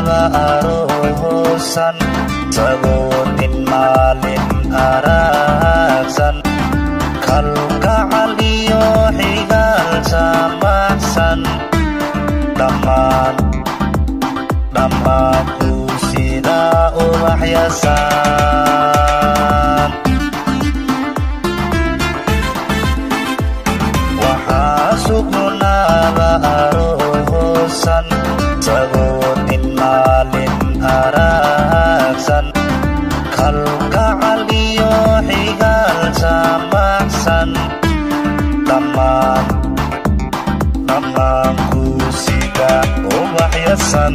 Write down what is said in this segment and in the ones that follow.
la arosan sagutin maalin aragsan kalgacal iyo xigaal samaxsan dhammaanku sida ubaxyasan waxaa sugnaada arosan sagutin maalin aragsan kalgacal iyo xigaal samaxsan dhammaanku sida ubaxyasan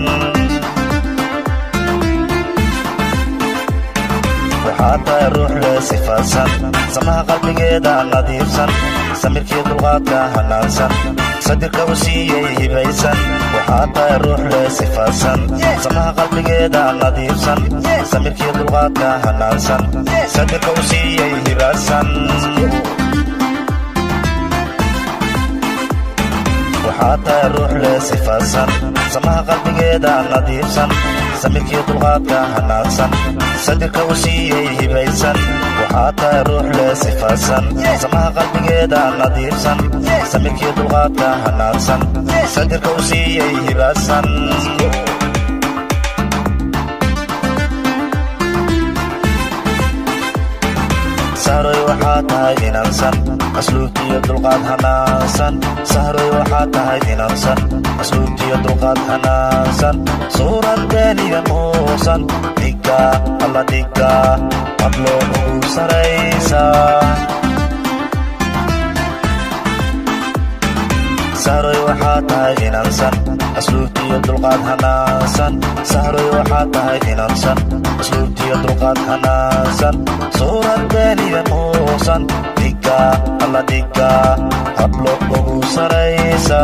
waxaa tahay ruux le sifaadsan samaha qalbigeeda nadiifsan samirkii dulqaadka hanaansan sadirka u siiyey hibaysan waxaa tahay ruux le sifaadsan samaha qalbigeeda nadiifsan samirkii dulqaadka hanaansan sadirka u siiyey hibaysan waxaa tahay ruux le sifaadsan samaha qalbigeeda nadiifsan samirkii dulqaadka hanaansan sadirka u siiyey hibaysan waxaa tahay ruux le sifaadsan samaha qalbigeeda nadiifsan samirkii dulqaadka hanaansan sadirka u siiyey hibaysan sahroy waxaa tahay inansan asluubtiyo dulqaad hanaansan sahroy waxaa tahay inansan asluubtiyo dulqaad hanaansan suurad beeniga muusan dhiga alla dhiga hadloo ugu saraysa sahroy waxaa tahay inansan asluubtiyo dulqaad hanaansan sahroy waxaa tahay inansan asluubtiyo dulqaad hanaansan suurad beeniga muusan dhiga alla dhiga hadlo ugu saraysa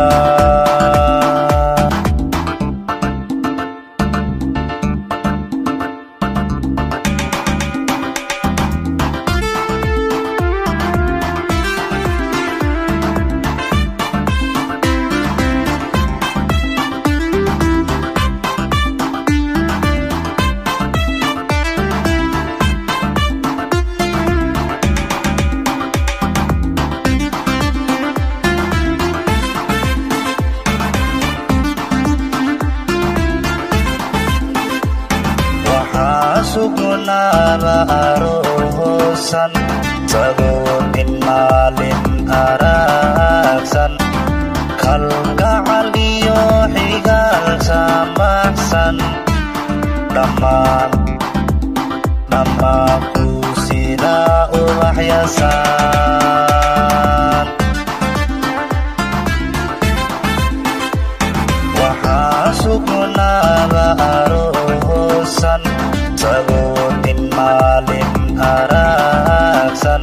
sugnaada arosan sagutin maalin aragsan kalgacal iyo xigaal samaxsan dhammaanku sida ubaxyasan waxaa sugnaada arosan sagutin maalin aragsan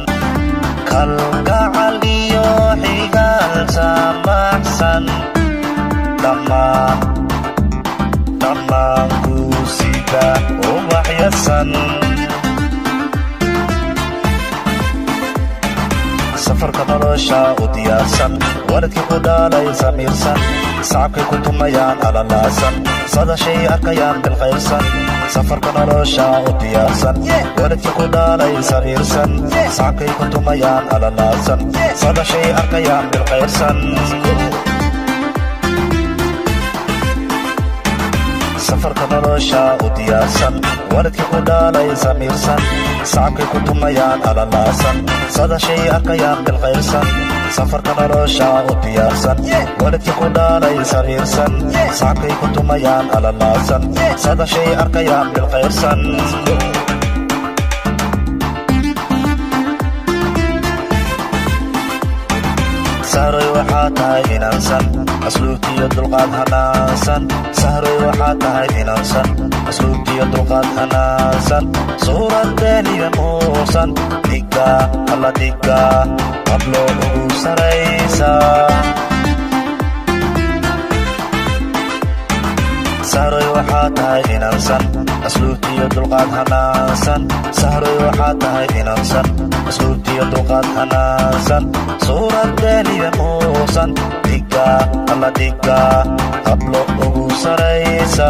kalgacal iyo xigaal samaxsan dhammaanku sida ubaxyasan safarka nolosha u diyaarsan waladkii ku dhaalay samiirsan sacabkay ku tumayaan alalaasan sadashay arkayaan bilqayrsan safarka nolosha u diyaarsan waladkii ku dhaalay samiirsan sacabkay ku tumayaan alalaasan sadashay arkayaan bilqayrsan safarka nolosha u diyaarsan waladkii ku dhaalay samiirsan sacabkay ku tumayaan alalaasan sadashay arkayaan bilqayrsan safarka nolosha u diyaarsan waladkii ku dhaalay samiirsan sacabkay ku tumayaan alalaasan sadashay arkayaan bilqayrsan sahroy waxaa tahay inansan asluubtiyo dulqaad hanaansan sahroy waxaa tahay inansan asluubtiyo dulqaad hanaansan suurad beeniga muusan dhiga alla dhiga hadloo ugu saraysa sahroy waxaa tahay inansan asluubtiyo dulqaad hanaansan sahroy waxaa tahay inansan asluubtiyo dulqaad hanaansan suurad beeniga muusan dhiga alla dhiga hadlo ugu saraysa